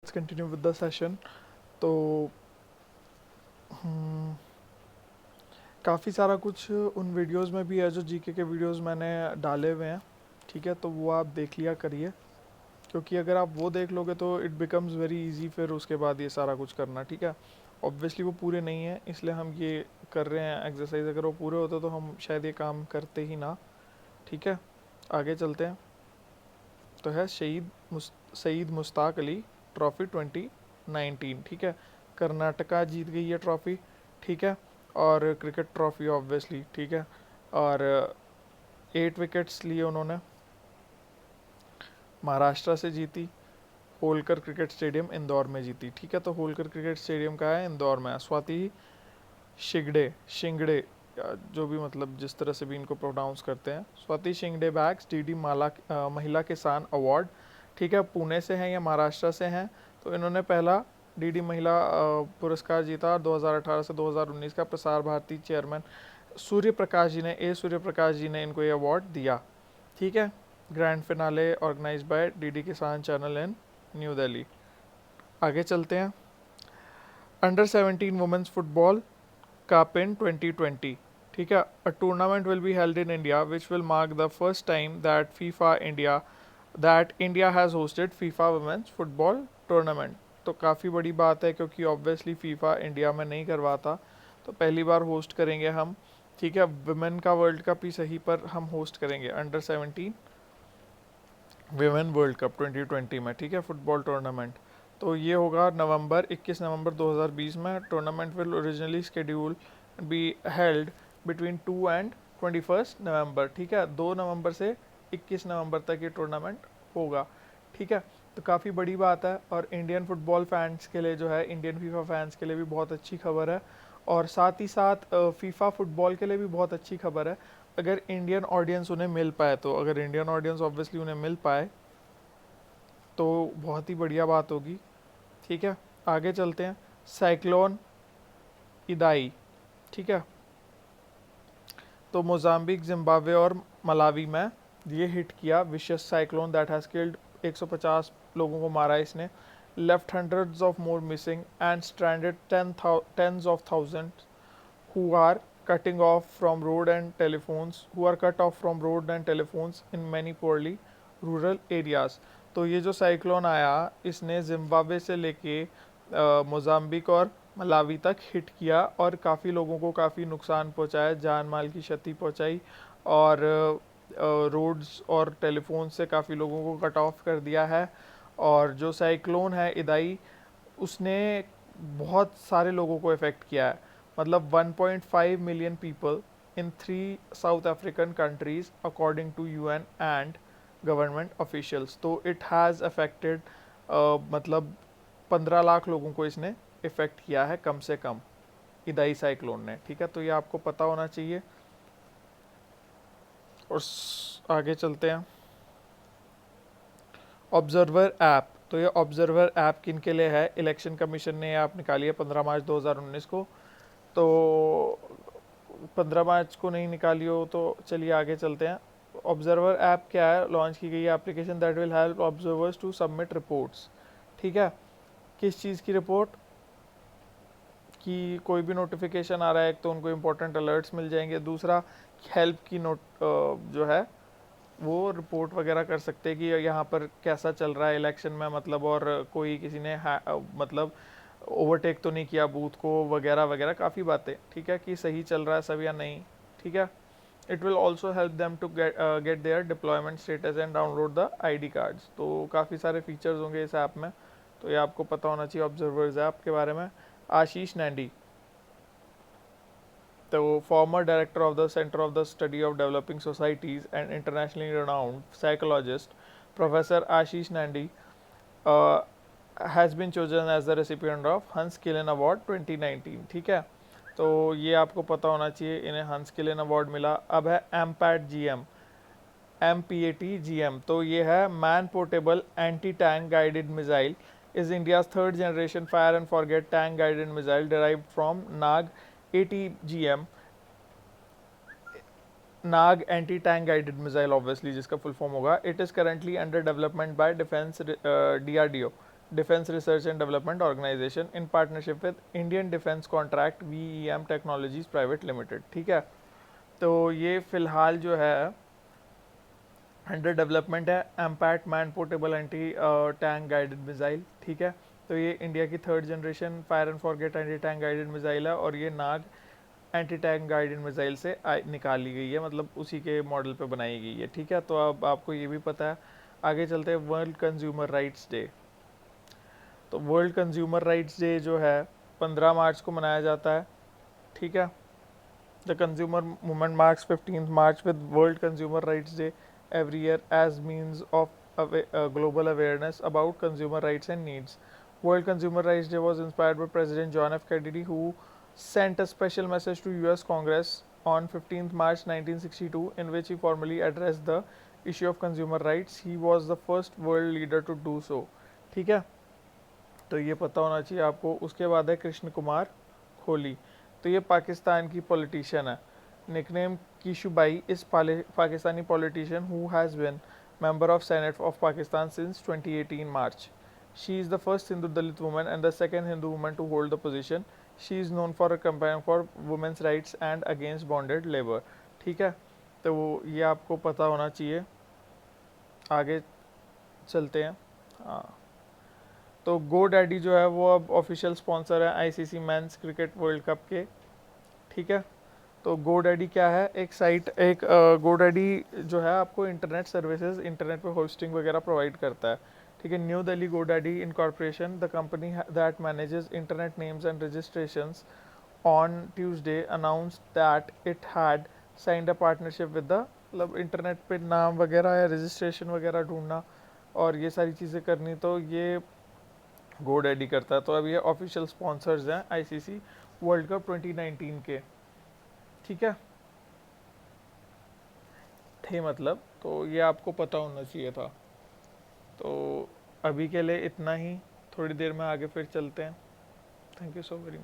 Let's continue with the session. तो हम्म, काफ़ी सारा कुछ उन वीडियोस में भी है जो जीके के वीडियोस मैंने डाले हुए हैं। ठीक है, तो वो आप देख लिया करिए, क्योंकि अगर आप वो देख लोगे तो इट बिकम्स वेरी इजी फिर उसके बाद ये सारा कुछ करना। ठीक है, ऑब्वियसली वो पूरे नहीं है इसलिए हम ये कर रहे हैं एक्सरसाइज। अगर वो पूरे होते तो हम शायद ये काम करते ही ना। ठीक है, आगे चलते हैं। तो है सईद मुश्ताक अली ट्रॉफी 2019। ठीक है, कर्नाटका जीत गई है ट्रॉफी। ठीक है, और क्रिकेट ट्रॉफी ऑब्वियसली। ठीक है, और 8 विकेट्स लिए उन्होंने, महाराष्ट्र से जीती, होलकर क्रिकेट स्टेडियम इंदौर में जीती। ठीक है, तो होलकर क्रिकेट स्टेडियम का है इंदौर में। स्वाति शिंगड़े शिंगड़े जो भी मतलब जिस तरह से भी इनको प्रोनाउंस करते हैं, स्वाति शिंगड़े बैग्स डीडी महिला किसान अवार्ड। ठीक है, पुणे से हैं या महाराष्ट्र से हैं। तो इन्होंने पहला डीडी महिला पुरस्कार जीता 2018 से 2019 का। प्रसार भारती चेयरमैन सूर्य प्रकाश जी ने इनको ये अवार्ड दिया। ठीक है, grand finale organise by DD Kisan channel in New Delhi. आगे चलते हैं। Under 17 women's football cup in 2020। ठीक है, a tournament will be held in India which will mark the first time that India has hosted FIFA women's football tournament. तो काफ़ी बड़ी बात है, क्योंकि ऑब्वियसली फीफा इंडिया में नहीं करवाता, तो पहली बार होस्ट करेंगे हम। ठीक है, वुमेन का वर्ल्ड कप ही सही पर हम होस्ट करेंगे अंडर 17 विमेन वर्ल्ड कप 2020 में। ठीक है, फुटबॉल टूर्नामेंट। तो ये होगा 21 नवंबर 2020 में। Tournament will originally schedule be held between 2 and 21 नवंबर। ठीक है, 2 नवंबर से 21 नवंबर तक ये टूर्नामेंट होगा। ठीक है, तो काफ़ी बड़ी बात है, और इंडियन फुटबॉल फैंस के लिए जो है, इंडियन फीफा फैंस के लिए भी बहुत अच्छी खबर है, और साथ ही साथ फीफा फुटबॉल के लिए भी बहुत अच्छी खबर है अगर इंडियन ऑडियंस उन्हें मिल पाए। तो अगर इंडियन ऑडियंस ऑब्वियसली उन्हें मिल पाए तो बहुत ही बढ़िया बात होगी। ठीक है, आगे चलते हैं। साइक्लोन इदाई। ठीक है, तो मोजाम्बिक, जिम्बाब्वे और मलावी में ये हिट किया। विशेष साइक्लोन दैट हैज़ किल्ड 150 लोगों को मारा इसने, left hundreds of more missing and stranded tens of thousands who are cutting off from road and telephones who are cut off from road and telephones in many poorly rural areas। तो ये जो cyclone आया इसने Zimbabwe से लेके Mozambique और Malawi तक hit किया, और काफ़ी लोगों को काफ़ी नुकसान पहुंचाया, जान माल की क्षति पहुंचाई, और रोड्स और टेलीफोन से काफ़ी लोगों को कट ऑफ कर दिया है। और जो साइक्लोन है इदाई, उसने बहुत सारे लोगों को इफ़ेक्ट किया है। मतलब 1.5 million people in 3 South African countries according to UN and government officials. तो इट हैज़ अफेक्टेड मतलब 15 लाख लोगों को इसने इफ़ेक्ट किया है कम से कम, इदाई साइक्लोन ने। ठीक है, तो ये आपको पता होना चाहिए। और आगे चलते हैं। Observer app. तो ये ऑब्जर्वर ऐप किन के लिए है? इलेक्शन कमीशन ने ऐप निकाली है 15 मार्च 2019 को। तो 15 मार्च को नहीं निकाली हो तो चलिए आगे चलते हैं। ऑब्जर्वर ऐप क्या है? लॉन्च की गई application that will help observers to submit reports. ठीक है, किस चीज़ की रिपोर्ट? कि कोई भी नोटिफिकेशन आ रहा है, एक तो उनको इम्पोर्टेंट अलर्ट्स मिल जाएंगे, दूसरा हेल्प की नोट जो है वो रिपोर्ट वगैरह कर सकते हैं कि यहाँ पर कैसा चल रहा है इलेक्शन में, मतलब, और कोई किसी ने मतलब ओवरटेक तो नहीं किया बूथ को वगैरह वगैरह, काफ़ी बातें। ठीक है, कि सही चल रहा है सब या नहीं। ठीक है, it will also help them to get their deployment status and download the ID cards. तो काफ़ी सारे फीचर्स होंगे इस ऐप में, तो ये आपको पता होना चाहिए ऑब्जर्वर्स ऐप के बारे में। आशीष नैंडी, तो former director of the Center of the Study of Developing Societies and internationally renowned psychologist, Professor Ashish Nandi, uh, has been chosen as the recipient of Hans Killen Award 2019। ठीक है, तो ये आपको पता होना चाहिए, इन्हें हंस किलन अवार्ड मिला। अब है एमपैट जीएम, MPAT-GM। तो ये है man portable anti tank guided missile, is India's third generation fire and forget tank guided missile derived from Nag ATGM, Nag anti tank guided missile obviously जिसका फुल फॉर्म होगा। It is currently under development by defence DRDO। Defence research and development organisation in partnership with Indian defence contract VEM technologies private limited. ठीक है, तो ये फिलहाल जो है under development है। MPAT man portable anti tank guided missile. ठीक है, तो ये इंडिया की third generation fire and forget anti tank guided missile है, और ये Nag anti tank guided missile से निकाली गई है, मतलब उसी के मॉडल पे बनाई गई है। ठीक है, तो अब आपको ये भी पता है। आगे चलते हैं वर्ल्ड कंज्यूमर राइट्स डे। तो वर्ल्ड कंज्यूमर राइट्स डे जो है 15 मार्च को मनाया जाता है। ठीक है, the consumer movement marks 15 March with world consumer rights day every year as means of global awareness about consumer rights and needs. World Consumer Rights Day was inspired by President John F. Kennedy, who sent a special message to US Congress on 15th March 1962 in which he formally addressed the issue of consumer rights. He was the first world leader to do so. ठीक है, तो ये पता होना चाहिए आपको। उसके बाद है कृष्ण कुमार खोली। तो ये पाकिस्तान की पॉलिटिशियन है। निकनेम कीशुबाई is Pakistani politician who has been member of Senate of Pakistan since 2018 March. She is the first Hindu Dalit woman and the second Hindu woman to hold the position. She is known for her campaign for women's rights and against bonded labor. ठीक है, तो ये आपको पता होना चाहिए। आगे चलते हैं। हाँ, तो गो डैडी जो है वो अब ऑफिशियल स्पॉन्सर है ICC men's cricket world cup के। ठीक है, तो GoDaddy क्या है, एक साइट, एक GoDaddy जो है आपको इंटरनेट सर्विसेज, इंटरनेट पे होस्टिंग वगैरह प्रोवाइड करता है। ठीक है, new Delhi GoDaddy incorporation the company that manages internet names and registrations on Tuesday announced that it had signed a partnership with the, मतलब इंटरनेट पे नाम वगैरह या रजिस्ट्रेशन वगैरह ढूंढना और ये सारी चीज़ें करनी, तो ये GoDaddy करता है। तो अब ये ऑफिशियल स्पॉन्सर्स हैं ICC वर्ल्ड कप 2019 के। ठीक है, थे मतलब, तो ये आपको पता होना चाहिए था। तो अभी के लिए इतना ही, थोड़ी देर में आगे फिर चलते हैं। Thank you so very much.